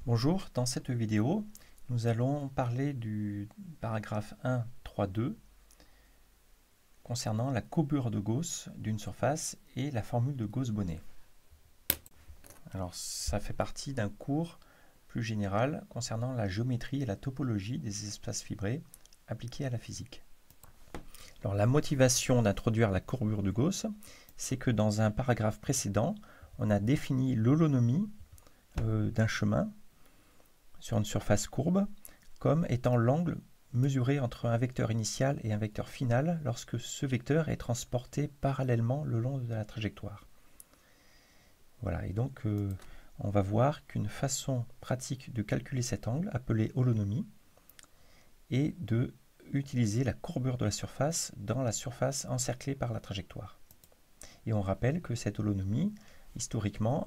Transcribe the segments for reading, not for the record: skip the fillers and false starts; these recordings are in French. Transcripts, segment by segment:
Bonjour, dans cette vidéo, nous allons parler du paragraphe 1.3.2 concernant la courbure de Gauss d'une surface et la formule de Gauss-Bonnet. Alors, ça fait partie d'un cours plus général concernant la géométrie et la topologie des espaces fibrés appliqués à la physique. Alors, la motivation d'introduire la courbure de Gauss, c'est que dans un paragraphe précédent, on a défini l'holonomie d'un chemin sur une surface courbe comme étant l'angle mesuré entre un vecteur initial et un vecteur final lorsque ce vecteur est transporté parallèlement le long de la trajectoire. Voilà, et donc on va voir qu'une façon pratique de calculer cet angle, appelé holonomie, est de utiliser la courbure de la surface dans la surface encerclée par la trajectoire. Et on rappelle que cette holonomie, historiquement,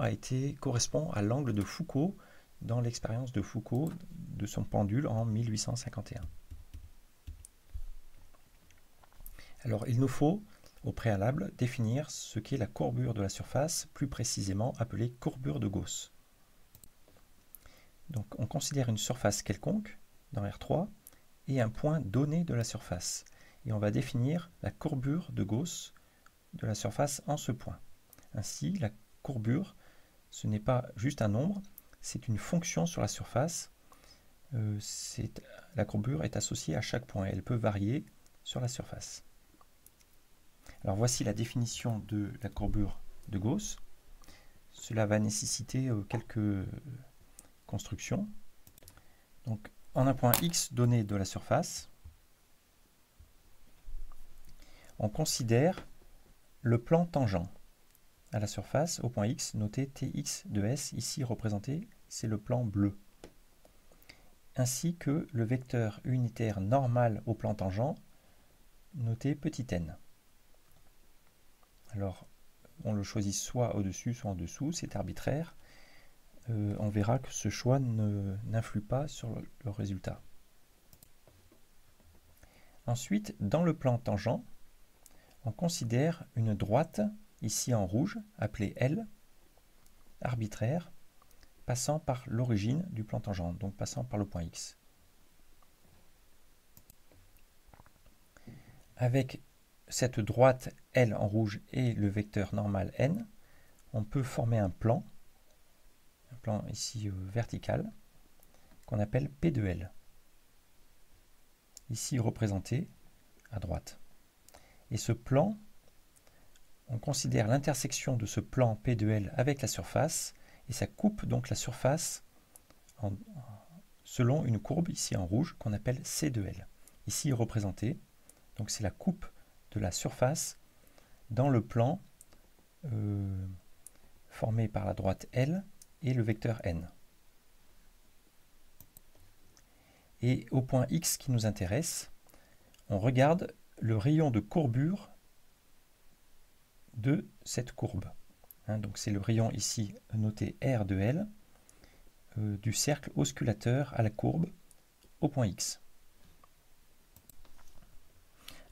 correspond à l'angle de Foucault dans l'expérience de Foucault de son pendule en 1851. Alors, il nous faut, au préalable, définir ce qu'est la courbure de la surface, plus précisément appelée courbure de Gauss. Donc, on considère une surface quelconque, dans R3, et un point donné de la surface. Et on va définir la courbure de Gauss de la surface en ce point. Ainsi, la courbure, ce n'est pas juste un nombre, c'est une fonction sur la surface. La courbure est associée à chaque point. Elle peut varier sur la surface. Alors voici la définition de la courbure de Gauss. Cela va nécessiter quelques constructions. Donc, en un point x donné de la surface, on considère le plan tangent à la surface au point x, noté Tx de S, ici représenté, c'est le plan bleu, ainsi que le vecteur unitaire normal au plan tangent, noté petit n. Alors, on le choisit soit au-dessus, soit en dessous, c'est arbitraire. On verra que ce choix n'influe pas sur le résultat. Ensuite, dans le plan tangent, on considère une droite, ici en rouge, appelée L, arbitraire, passant par l'origine du plan tangent, donc passant par le point X. Avec cette droite L en rouge et le vecteur normal N, on peut former un plan ici vertical, qu'on appelle P de L, ici représenté à droite. Et ce plan, on considère l'intersection de ce plan P de L avec la surface, et ça coupe donc la surface selon une courbe, ici en rouge, qu'on appelle C de L. Ici représentée, donc c'est la coupe de la surface dans le plan formé par la droite L et le vecteur N. Et au point X qui nous intéresse, on regarde le rayon de courbure de cette courbe. Donc c'est le rayon ici noté R de L du cercle osculateur à la courbe au point X.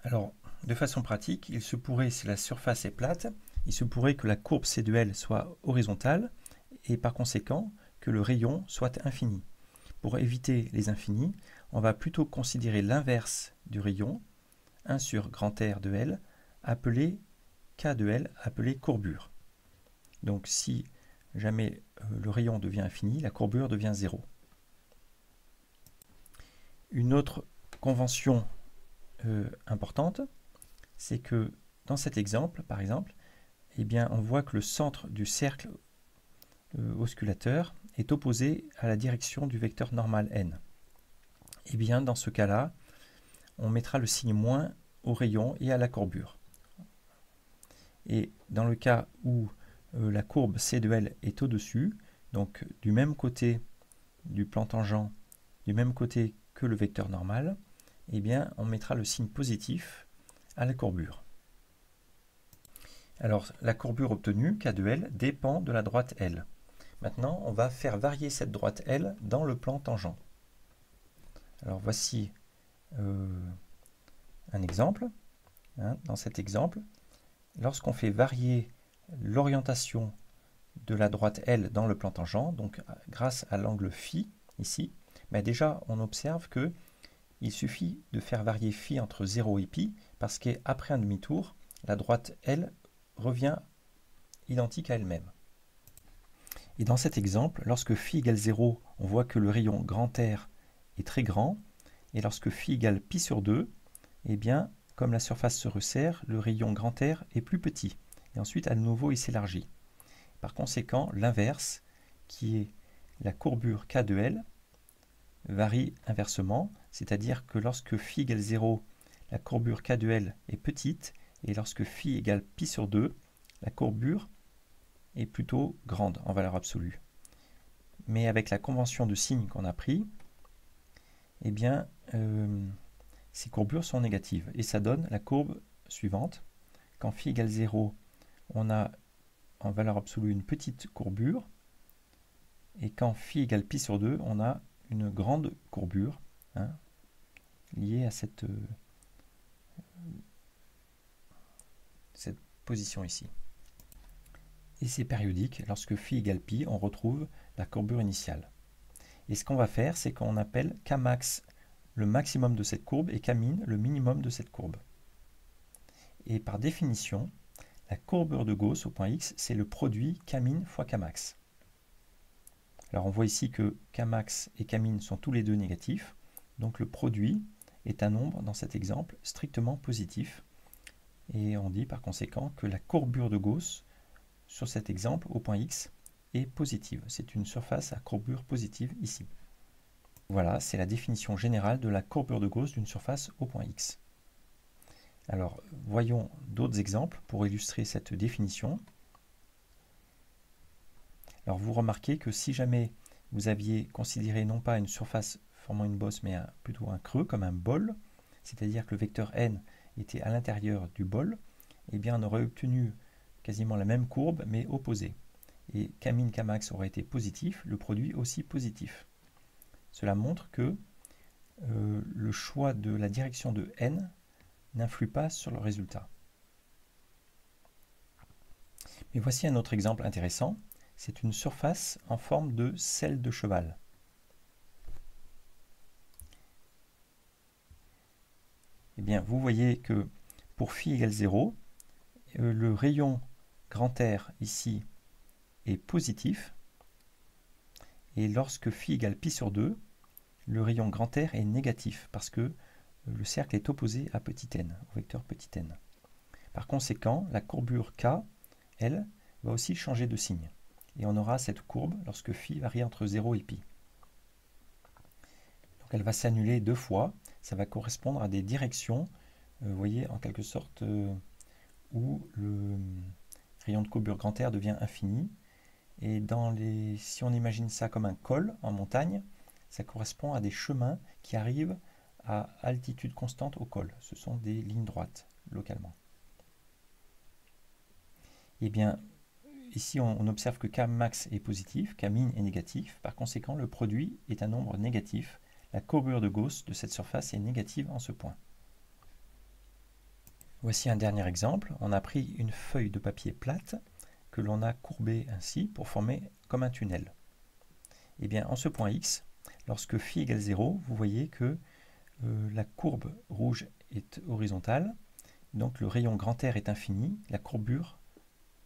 Alors, de façon pratique, il se pourrait, si la surface est plate, il se pourrait que la courbe C de L soit horizontale et par conséquent que le rayon soit infini. Pour éviter les infinis, on va plutôt considérer l'inverse du rayon, 1 sur grand R de L, appelé K de L, appelé courbure. Donc si jamais le rayon devient infini, la courbure devient 0. Une autre convention importante, c'est que dans cet exemple, par exemple, eh bien, on voit que le centre du cercle osculateur est opposé à la direction du vecteur normal n. Et bien, dans ce cas-là, on mettra le signe moins au rayon et à la courbure. Et dans le cas où la courbe C de L est au-dessus, donc du même côté du plan tangent, du même côté que le vecteur normal, eh bien, on mettra le signe positif à la courbure. Alors, la courbure obtenue, K de L, dépend de la droite L. Maintenant, on va faire varier cette droite L dans le plan tangent. Alors, voici un exemple. Dans cet exemple, lorsqu'on fait varier l'orientation de la droite L dans le plan tangent, donc grâce à l'angle φ ici, mais déjà on observe que il suffit de faire varier φ entre 0 et π parce qu'après un demi-tour, la droite L revient identique à elle-même. Et dans cet exemple, lorsque φ égale 0, on voit que le rayon grand R est très grand, et lorsque φ égale π sur 2, eh bien, comme la surface se resserre, le rayon grand R est plus petit, et ensuite à nouveau il s'élargit. Par conséquent, l'inverse, qui est la courbure K de L, varie inversement, c'est-à-dire que lorsque φ égale 0, la courbure K de L est petite, et lorsque φ égale π sur 2, la courbure est plutôt grande en valeur absolue. Mais avec la convention de signe qu'on a pris, eh bien, ces courbures sont négatives, et ça donne la courbe suivante. Quand φ égale 0, on a en valeur absolue une petite courbure, et quand φ égale π sur 2, on a une grande courbure liée à cette position ici. Et c'est périodique, lorsque φ égale π, on retrouve la courbure initiale. Et ce qu'on va faire, c'est qu'on appelle Kmax le maximum de cette courbe et Kmin le minimum de cette courbe. Et par définition, la courbure de Gauss au point X, c'est le produit Kmin fois Kmax. Alors on voit ici que Kmax et Kmin sont tous les deux négatifs, donc le produit est un nombre, dans cet exemple, strictement positif. Et on dit par conséquent que la courbure de Gauss, sur cet exemple, au point X, est positive. C'est une surface à courbure positive ici. Voilà, c'est la définition générale de la courbure de Gauss d'une surface au point X. Alors, voyons d'autres exemples pour illustrer cette définition. Alors, vous remarquez que si jamais vous aviez considéré non pas une surface formant une bosse, mais plutôt un creux, comme un bol, c'est-à-dire que le vecteur n était à l'intérieur du bol, eh bien, on aurait obtenu quasiment la même courbe, mais opposée. Et Kmin, Kmax aurait été positif, le produit aussi positif. Cela montre que le choix de la direction de n n'influe pas sur le résultat. Mais voici un autre exemple intéressant. C'est une surface en forme de selle de cheval. Eh bien, vous voyez que pour φ égale 0, le rayon grand R ici est positif, et lorsque φ égale π sur 2, le rayon grand R est négatif, parce que le cercle est opposé à petit n, au vecteur petit n. Par conséquent, la courbure K, elle, va aussi changer de signe. Et on aura cette courbe lorsque φ varie entre 0 et π. Donc elle va s'annuler deux fois. Ça va correspondre à des directions, vous voyez, en quelque sorte, où le rayon de courbure grand R devient infini. Et si on imagine ça comme un col en montagne, ça correspond à des chemins qui arrivent à altitude constante au col. Ce sont des lignes droites, localement. Eh bien, ici, on observe que Kmax est positif, Kmin est négatif. Par conséquent, le produit est un nombre négatif. La courbure de Gauss de cette surface est négative en ce point. Voici un dernier exemple. On a pris une feuille de papier plate que l'on a courbée ainsi pour former comme un tunnel. Eh bien, en ce point X, lorsque φ égale 0, vous voyez que la courbe rouge est horizontale, donc le rayon grand R est infini, la courbure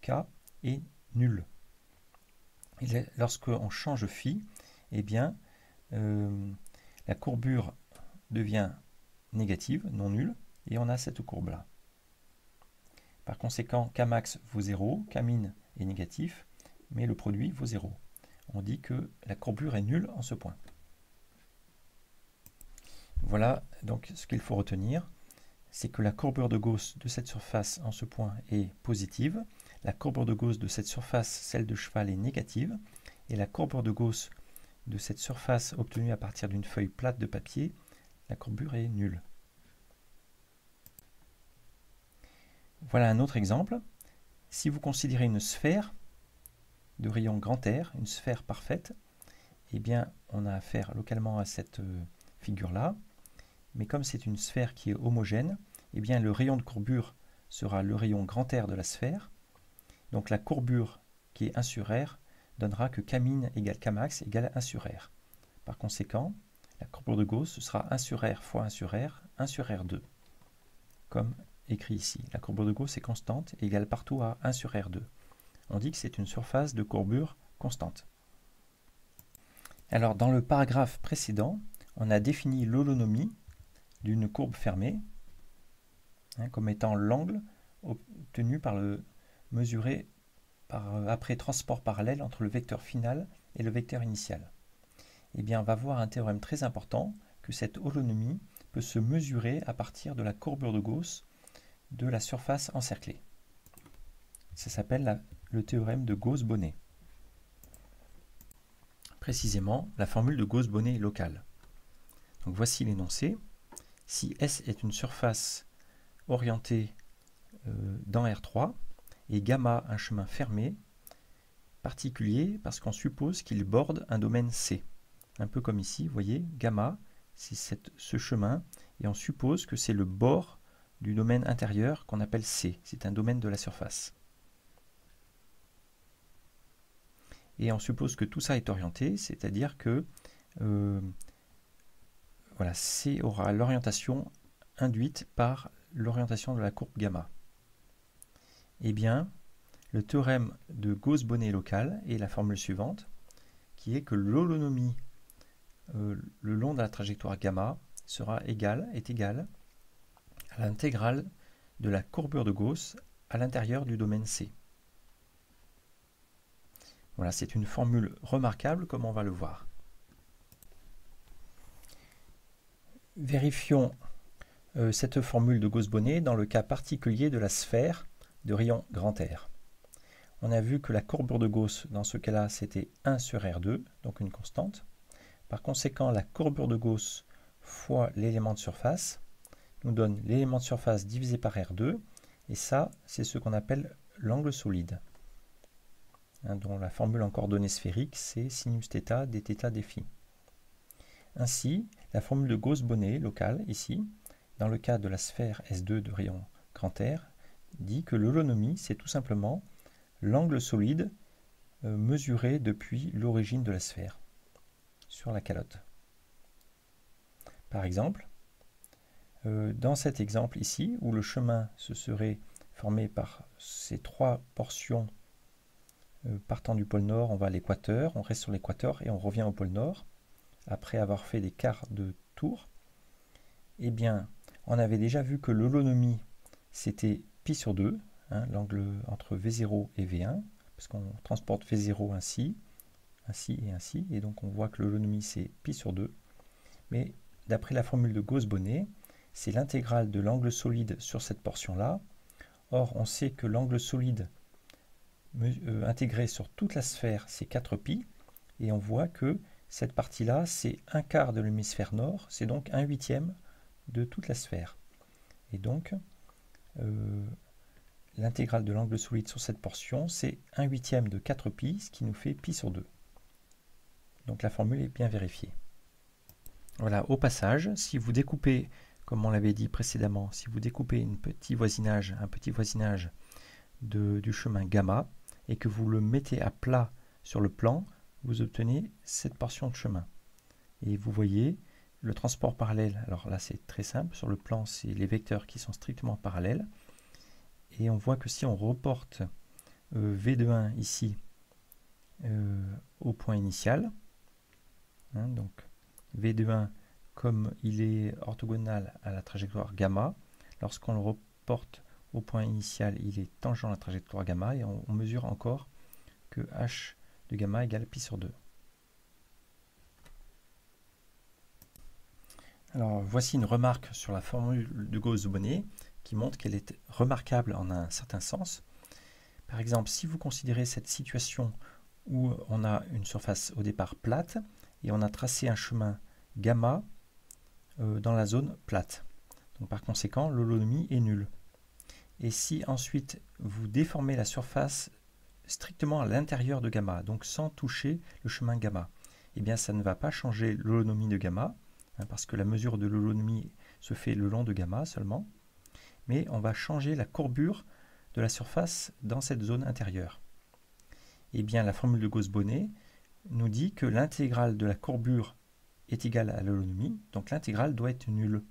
K est nulle. Et lorsqu'on change φ, eh bien, la courbure devient négative, non nulle, et on a cette courbe-là. Par conséquent, Kmax vaut 0, Kmin est négatif, mais le produit vaut 0. On dit que la courbure est nulle en ce point. Voilà donc ce qu'il faut retenir, c'est que la courbure de Gauss de cette surface en ce point est positive, la courbure de Gauss de cette surface, celle de cheval, est négative, et la courbure de Gauss de cette surface obtenue à partir d'une feuille plate de papier, la courbure est nulle. Voilà un autre exemple. Si vous considérez une sphère de rayon grand R, une sphère parfaite, eh bien, on a affaire localement à cette figure-là. Mais comme c'est une sphère qui est homogène, eh bien, le rayon de courbure sera le rayon grand R de la sphère. Donc la courbure qui est 1 sur R, donnera que Kmin égale Kmax égale 1 sur R. Par conséquent, la courbure de Gauss, ce sera 1 sur R fois 1 sur R, 1 sur R2. Comme écrit ici. La courbure de Gauss est constante et égale partout à 1 sur R2. On dit que c'est une surface de courbure constante. Alors, dans le paragraphe précédent, on a défini l'holonomie d'une courbe fermée comme étant l'angle obtenu mesuré après transport parallèle entre le vecteur final et le vecteur initial. Eh bien, on va voir un théorème très important que cette holonomie peut se mesurer à partir de la courbure de Gauss de la surface encerclée. Ça s'appelle le théorème de Gauss-Bonnet. Précisément, la formule de Gauss-Bonnet locale. Donc voici l'énoncé. Si S est une surface orientée dans R3 et gamma un chemin fermé, particulier parce qu'on suppose qu'il borde un domaine C. Un peu comme ici, vous voyez, gamma, c'est ce chemin, et on suppose que c'est le bord du domaine intérieur qu'on appelle C. C'est un domaine de la surface. Et on suppose que tout ça est orienté, c'est-à-dire que voilà, C aura l'orientation induite par l'orientation de la courbe gamma. Eh bien, le théorème de Gauss-Bonnet local est la formule suivante, qui est que l'holonomie le long de la trajectoire gamma est égale à l'intégrale de la courbure de Gauss à l'intérieur du domaine C. Voilà, c'est une formule remarquable comme on va le voir. Vérifions cette formule de Gauss-Bonnet dans le cas particulier de la sphère de rayon grand R. On a vu que la courbure de Gauss, dans ce cas-là, c'était 1 sur R2, donc une constante. Par conséquent, la courbure de Gauss fois l'élément de surface nous donne l'élément de surface divisé par R2, et ça, c'est ce qu'on appelle l'angle solide, dont la formule en coordonnées sphériques, c'est sinus θ dθ dφ. Ainsi, la formule de Gauss-Bonnet locale, ici, dans le cas de la sphère S2 de rayon grand R, dit que l'holonomie, c'est tout simplement l'angle solide mesuré depuis l'origine de la sphère sur la calotte. Par exemple, dans cet exemple ici, où le chemin se serait formé par ces trois portions partant du pôle nord, on va à l'équateur, on reste sur l'équateur et on revient au pôle nord, après avoir fait des quarts de tour, eh bien, on avait déjà vu que l'holonomie, c'était pi sur 2, l'angle entre V0 et V1, parce qu'on transporte V0 ainsi et ainsi, et donc on voit que l'holonomie, c'est pi sur 2. Mais d'après la formule de Gauss-Bonnet, c'est l'intégrale de l'angle solide sur cette portion-là. Or, on sait que l'angle solide intégré sur toute la sphère, c'est 4pi, et on voit que cette partie-là, c'est un quart de l'hémisphère nord, c'est donc 1/8 de toute la sphère. Et donc, l'intégrale de l'angle solide sur cette portion, c'est 1/8 de 4pi, ce qui nous fait pi sur 2. Donc la formule est bien vérifiée. Voilà, au passage, si vous découpez, comme on l'avait dit précédemment, si vous découpez un petit voisinage du chemin gamma, et que vous le mettez à plat sur le plan, vous obtenez cette portion de chemin. Et vous voyez le transport parallèle. Alors là, c'est très simple. Sur le plan, c'est les vecteurs qui sont strictement parallèles. Et on voit que si on reporte V de 1 ici au point initial, donc V de 1, comme il est orthogonal à la trajectoire gamma, lorsqu'on le reporte au point initial, il est tangent à la trajectoire gamma, et on mesure encore que h de gamma égale pi sur 2. Alors voici une remarque sur la formule de Gauss-Bonnet qui montre qu'elle est remarquable en un certain sens. Par exemple, si vous considérez cette situation où on a une surface au départ plate et on a tracé un chemin gamma dans la zone plate. Donc par conséquent, l'holonomie est nulle. Et si ensuite vous déformez la surface strictement à l'intérieur de gamma, donc sans toucher le chemin gamma, eh bien ça ne va pas changer l'holonomie de gamma, parce que la mesure de l'holonomie se fait le long de gamma seulement, mais on va changer la courbure de la surface dans cette zone intérieure. eh bien, la formule de Gauss-Bonnet nous dit que l'intégrale de la courbure est égale à l'holonomie, donc l'intégrale doit être nulle.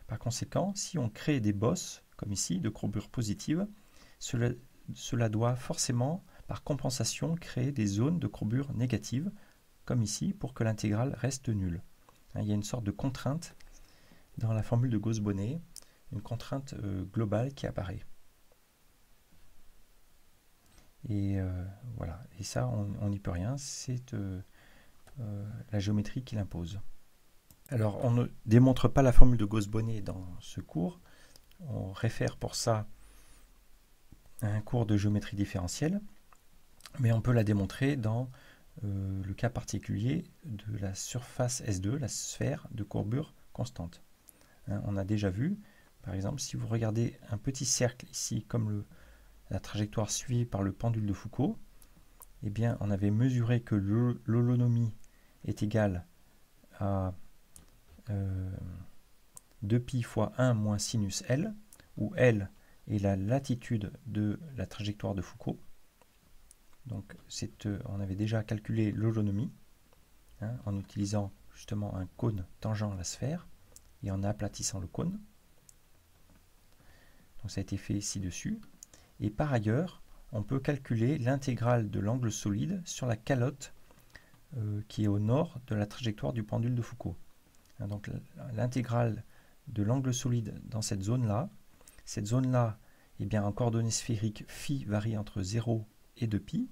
Par conséquent, si on crée des bosses, comme ici, de courbure positive, cela doit forcément, par compensation, créer des zones de courbure négative, comme ici, pour que l'intégrale reste nulle. Il y a une sorte de contrainte dans la formule de Gauss-Bonnet, une contrainte globale qui apparaît. Et voilà, et ça, on n'y peut rien, c'est la géométrie qui l'impose. Alors, on ne démontre pas la formule de Gauss-Bonnet dans ce cours. On réfère pour ça à un cours de géométrie différentielle, mais on peut la démontrer dans le cas particulier de la surface S2, la sphère de courbure constante. On a déjà vu, par exemple, si vous regardez un petit cercle ici, comme la trajectoire suivie par le pendule de Foucault, eh bien, on avait mesuré que l'holonomie est égale à 2π fois 1 moins sinus L, où L est la latitude de la trajectoire de Foucault. Donc, on avait déjà calculé l'holonomie en utilisant justement un cône tangent la sphère et en aplatissant le cône. Donc, ça a été fait ci-dessus. Et par ailleurs, on peut calculer l'intégrale de l'angle solide sur la calotte qui est au nord de la trajectoire du pendule de Foucault. Donc l'intégrale de l'angle solide dans cette zone-là, eh bien, en coordonnées sphériques, phi varie entre 0 et 2π,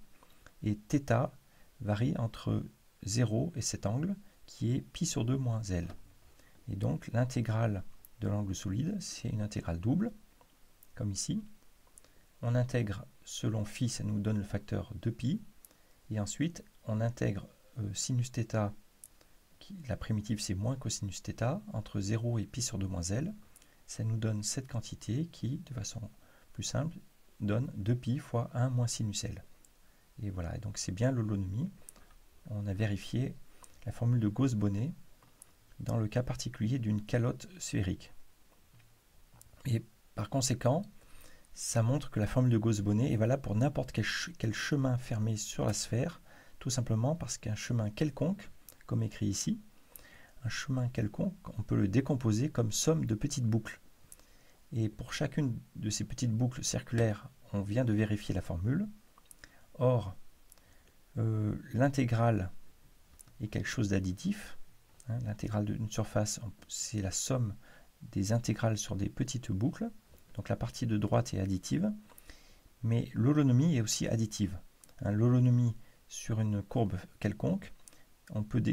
et θ varie entre 0 et cet angle, qui est π sur 2 moins L. Et donc l'intégrale de l'angle solide, c'est une intégrale double, comme ici. On intègre selon phi, ça nous donne le facteur 2π, et ensuite on intègre sinus θ, la primitive c'est moins cosinus θ, entre 0 et π sur 2 moins L, ça nous donne cette quantité qui, de façon plus simple, donne 2π fois 1 moins sinus L. Et voilà, et donc c'est bien l'holonomie. On a vérifié la formule de Gauss-Bonnet dans le cas particulier d'une calotte sphérique. Et par conséquent, ça montre que la formule de Gauss-Bonnet est valable pour n'importe quel chemin fermé sur la sphère, tout simplement parce qu'un chemin quelconque, comme écrit ici, un chemin quelconque, on peut le décomposer comme somme de petites boucles. Et pour chacune de ces petites boucles circulaires, on vient de vérifier la formule. Or, l'intégrale est quelque chose d'additif. L'intégrale d'une surface, c'est la somme des intégrales sur des petites boucles. Donc la partie de droite est additive, mais l'holonomie est aussi additive. L'holonomie sur une courbe quelconque,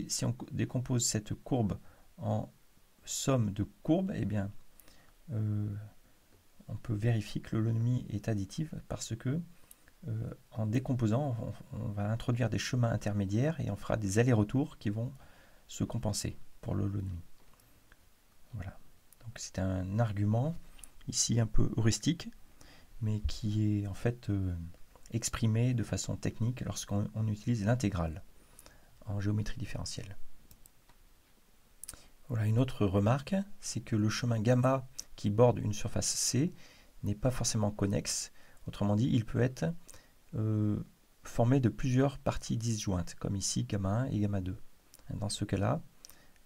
si on décompose cette courbe en somme de courbes, eh bien, on peut vérifier que l'holonomie est additive parce que en décomposant, on va introduire des chemins intermédiaires et on fera des allers-retours qui vont se compenser pour l'holonomie. Voilà. Donc c'est un argument ici un peu heuristique, mais qui est en fait exprimé de façon technique lorsqu'on utilise l'intégrale en géométrie différentielle. Voilà, une autre remarque, c'est que le chemin gamma qui borde une surface C n'est pas forcément connexe. Autrement dit, il peut être formé de plusieurs parties disjointes, comme ici gamma 1 et gamma 2. Dans ce cas-là,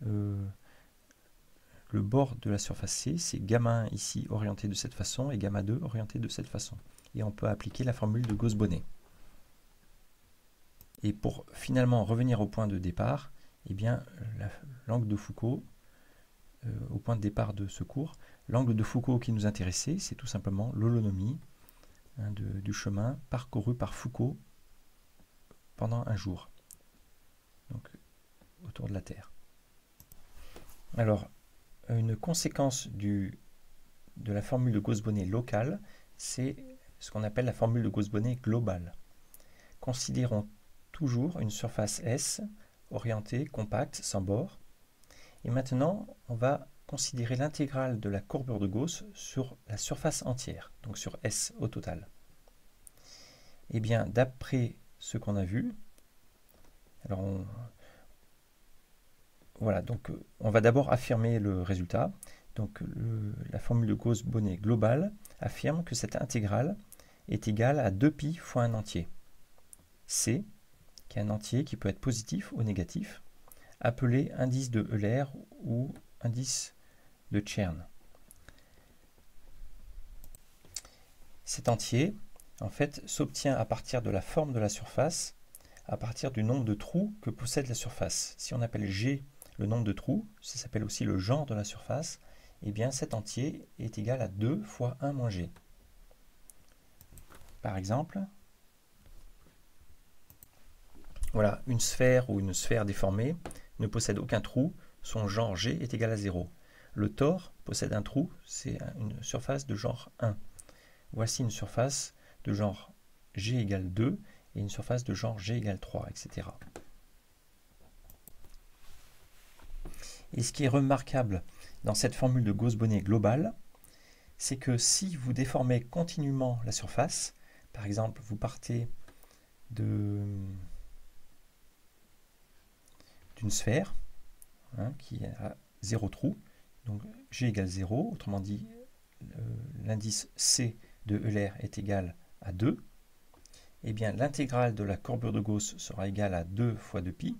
le bord de la surface C, c'est gamma 1 ici orienté de cette façon et gamma 2 orienté de cette façon. Et on peut appliquer la formule de Gauss-Bonnet. Et pour finalement revenir au point de départ, eh bien, l'angle de Foucault, au point de départ de ce cours, l'angle de Foucault qui nous intéressait, c'est tout simplement l'holonomie du chemin parcouru par Foucault pendant un jour, donc autour de la Terre. Alors, une conséquence de la formule de Gauss-Bonnet locale, c'est ce qu'on appelle la formule de Gauss-Bonnet globale. Considérons toujours une surface S orientée, compacte, sans bord. Et maintenant, on va considérer l'intégrale de la courbure de Gauss sur la surface entière, donc sur S au total. Eh bien, d'après ce qu'on a vu, alors voilà, donc on va d'abord affirmer le résultat. Donc la formule de Gauss-Bonnet globale affirme que cette intégrale est égale à 2π fois un entier. C, qui est un entier qui peut être positif ou négatif, appelé indice de Euler ou indice de Chern. Cet entier, en fait, s'obtient à partir de la forme de la surface, à partir du nombre de trous que possède la surface. Si on appelle G le nombre de trous, ça s'appelle aussi le genre de la surface, et bien cet entier est égal à 2 fois 1 moins G. Par exemple, voilà, une sphère ou une sphère déformée ne possède aucun trou, son genre G est égal à 0. Le tore possède un trou, c'est une surface de genre 1. Voici une surface de genre G égale 2 et une surface de genre G égale 3, etc. Et ce qui est remarquable dans cette formule de Gauss-Bonnet globale, c'est que si vous déformez continuellement la surface, par exemple, vous partez d'une sphère qui a 0 trou, donc G égale 0, autrement dit, l'indice C de Euler est égal à 2, et bien l'intégrale de la courbure de Gauss sera égale à 2 fois 2π.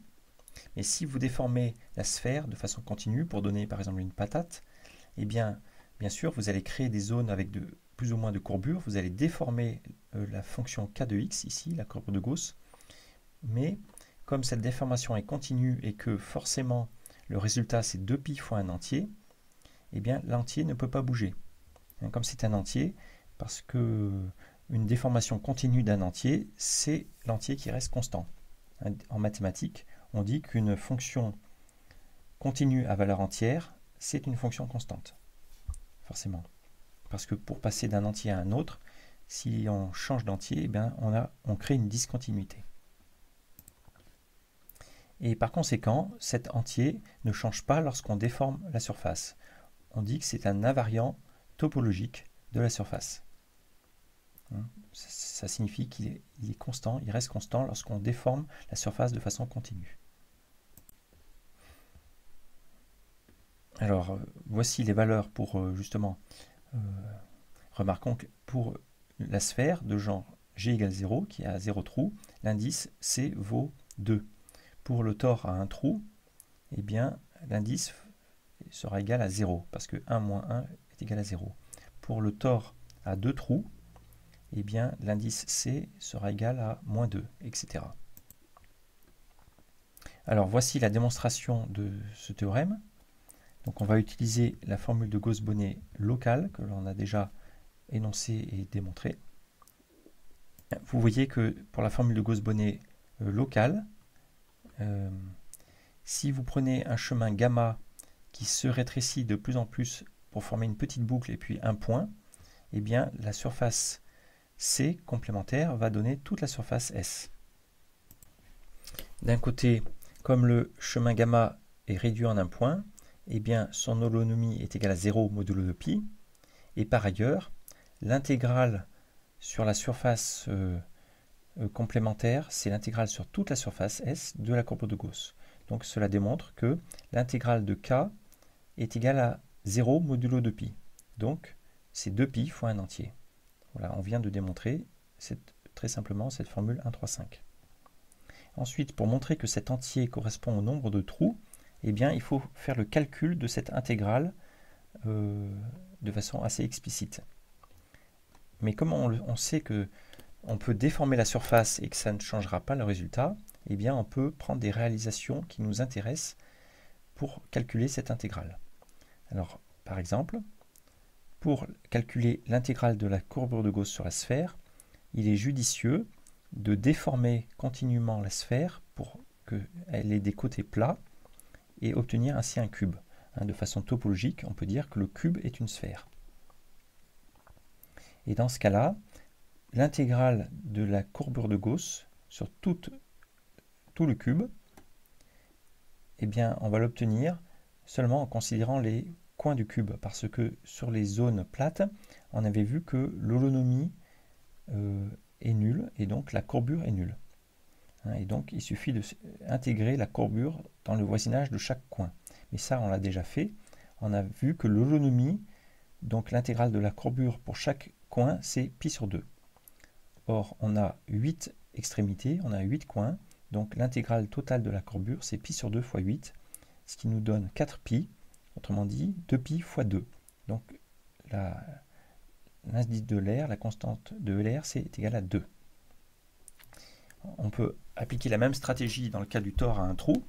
Mais si vous déformez la sphère de façon continue pour donner par exemple une patate, eh bien sûr, vous allez créer des zones avec plus ou moins de courbure, vous allez déformer la fonction k de x, ici, la courbe de Gauss, mais comme cette déformation est continue et que forcément le résultat c'est 2π fois un entier, eh bien l'entier ne peut pas bouger. Comme c'est un entier, parce que une déformation continue d'un entier, c'est l'entier qui reste constant. En mathématiques, on dit qu'une fonction continue à valeur entière, c'est une fonction constante. Forcément. Parce que pour passer d'un entier à un autre, si on change d'entier, eh bien on crée une discontinuité. Et par conséquent, cet entier ne change pas lorsqu'on déforme la surface. On dit que c'est un invariant topologique de la surface. Ça signifie qu'il est constant, il reste constant lorsqu'on déforme la surface de façon continue. Alors, voici les valeurs pour justement, remarquons que pour la sphère de genre G égale 0, qui a 0 trou, l'indice C vaut 2. Pour le tore à un trou, eh bien, l'indice sera égal à 0, parce que 1 moins 1 est égal à 0. Pour le tore à 2 trous, eh bien, l'indice C sera égal à moins 2, etc. Alors, voici la démonstration de ce théorème. Donc, on va utiliser la formule de Gauss-Bonnet locale, que l'on a déjà énoncée et démontrée. Vous voyez que pour la formule de Gauss-Bonnet locale, si vous prenez un chemin gamma qui se rétrécit de plus en plus pour former une petite boucle et puis un point, eh bien, la surface C complémentaire va donner toute la surface S. D'un côté, comme le chemin gamma est réduit en un point, eh bien son holonomie est égale à 0 modulo de pi, et par ailleurs, l'intégrale sur la surface complémentaire, c'est l'intégrale sur toute la surface S de la courbe de Gauss. Donc cela démontre que l'intégrale de k est égale à 0 modulo de pi. Donc c'est 2π fois un entier. Voilà, on vient de démontrer très simplement cette formule 1, 3, 5. Ensuite, pour montrer que cet entier correspond au nombre de trous, eh bien, il faut faire le calcul de cette intégrale de façon assez explicite. Mais comme on sait qu'on peut déformer la surface et que ça ne changera pas le résultat, eh bien, on peut prendre des réalisations qui nous intéressent pour calculer cette intégrale. Alors, par exemple, pour calculer l'intégrale de la courbure de Gauss sur la sphère, il est judicieux de déformer continuellement la sphère pour qu'elle ait des côtés plats et obtenir ainsi un cube. De façon topologique, on peut dire que le cube est une sphère. Et dans ce cas-là, l'intégrale de la courbure de Gauss sur tout le cube, eh bien, on va l'obtenir seulement en considérant les coins du cube, parce que sur les zones plates, on avait vu que l'holonomie est nulle, et donc la courbure est nulle. Et donc, il suffit d'intégrer la courbure dans le voisinage de chaque coin. Mais ça, on l'a déjà fait. On a vu que l'holonomie, donc l'intégrale de la courbure pour chaque coin, c'est π sur 2. Or, on a 8 extrémité, on a 8 coins. Donc l'intégrale totale de la courbure, c'est pi sur 2 fois 8, ce qui nous donne 4 pi, autrement dit 2 pi fois 2. Donc l'indice de l'air, la constante de l'air, c'est égal à 2. On peut appliquer la même stratégie dans le cas du tore à un trou.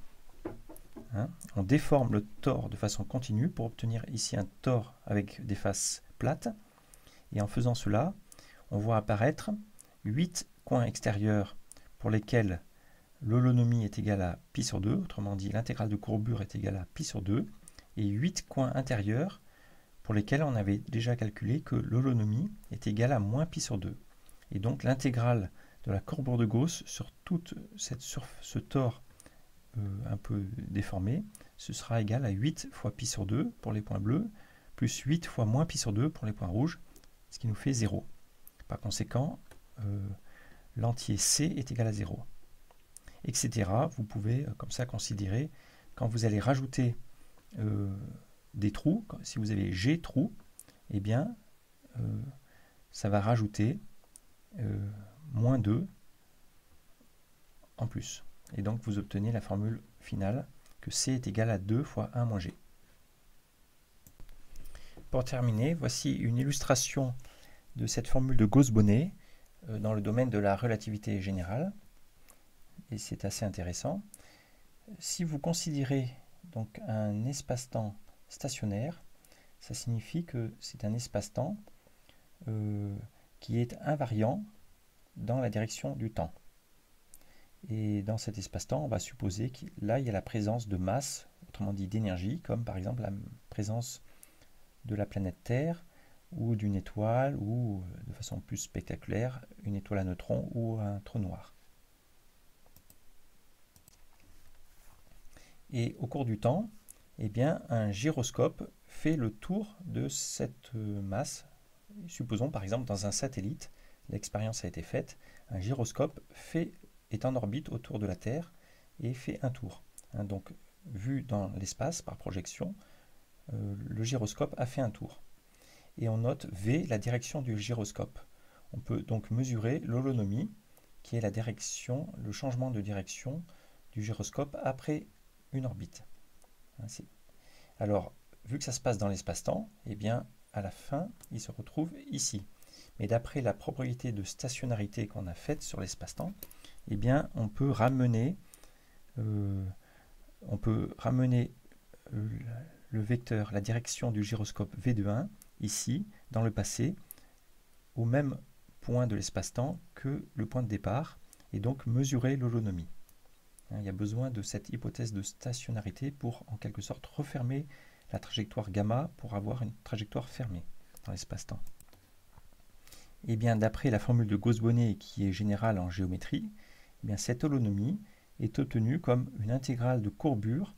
On déforme le tore de façon continue pour obtenir ici un tore avec des faces plates. Et en faisant cela, on voit apparaître 8 coins extérieurs pour lesquels l'holonomie est égale à pi sur 2, autrement dit l'intégrale de courbure est égale à pi sur 2, et 8 coins intérieurs pour lesquels on avait déjà calculé que l'holonomie est égale à moins pi sur 2. Et donc l'intégrale de la courbure de Gauss sur toute ce tore un peu déformé, ce sera égal à 8 fois pi sur 2 pour les points bleus, plus 8 fois moins pi sur 2 pour les points rouges, ce qui nous fait 0. Par conséquent, l'entier C est égal à 0. Etc. Vous pouvez comme ça considérer, quand vous allez rajouter des trous, si vous avez G trous, eh bien, ça va rajouter moins 2 en plus. Et donc, vous obtenez la formule finale que C est égal à 2 fois 1 moins G. Pour terminer, voici une illustration de cette formule de Gauss-Bonnet dans le domaine de la relativité générale. Et c'est assez intéressant. Si vous considérez donc un espace-temps stationnaire, ça signifie que c'est un espace-temps qui est invariant dans la direction du temps. Et dans cet espace-temps, on va supposer que là, il y a la présence de masse, autrement dit d'énergie, comme par exemple la présence de la planète Terre, ou d'une étoile, ou de façon plus spectaculaire, une étoile à neutrons ou un trou noir. Et au cours du temps, eh bien, un gyroscope fait le tour de cette masse. Supposons par exemple dans un satellite, l'expérience a été faite, un gyroscope est en orbite autour de la Terre et fait un tour. Donc, vu dans l'espace par projection, le gyroscope a fait un tour. Et on note V, la direction du gyroscope. On peut donc mesurer l'holonomie, qui est la direction, le changement de direction du gyroscope après une orbite. Ainsi. Alors, vu que ça se passe dans l'espace-temps, eh bien, à la fin, il se retrouve ici. Mais d'après la propriété de stationnarité qu'on a faite sur l'espace-temps, eh bien, on peut ramener le vecteur, la direction du gyroscope V de 1, ici, dans le passé, au même point de l'espace-temps que le point de départ, et donc mesurer l'holonomie. Il y a besoin de cette hypothèse de stationnarité pour, en quelque sorte, refermer la trajectoire gamma pour avoir une trajectoire fermée dans l'espace-temps. Et bien, d'après la formule de Gauss-Bonnet qui est générale en géométrie, eh bien, cette holonomie est obtenue comme une intégrale de courbure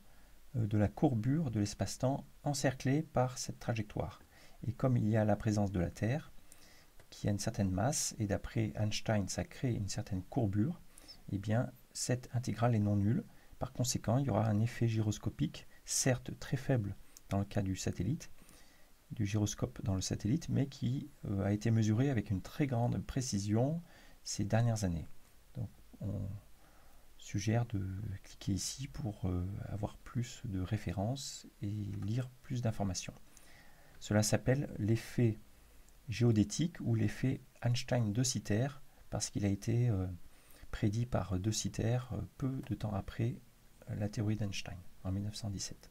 de la courbure de l'espace-temps encerclée par cette trajectoire. Et comme il y a la présence de la Terre, qui a une certaine masse, et d'après Einstein, ça crée une certaine courbure, eh bien, cette intégrale est non nulle. Par conséquent, il y aura un effet gyroscopique, certes très faible dans le cas du satellite, du gyroscope dans le satellite, mais qui a été mesuré avec une très grande précision ces dernières années. Donc, on suggère de cliquer ici pour avoir plus de références et lire plus d'informations. Cela s'appelle l'effet géodétique ou l'effet Einstein-de Sitter parce qu'il a été prédit par De Sitter peu de temps après la théorie d'Einstein en 1917.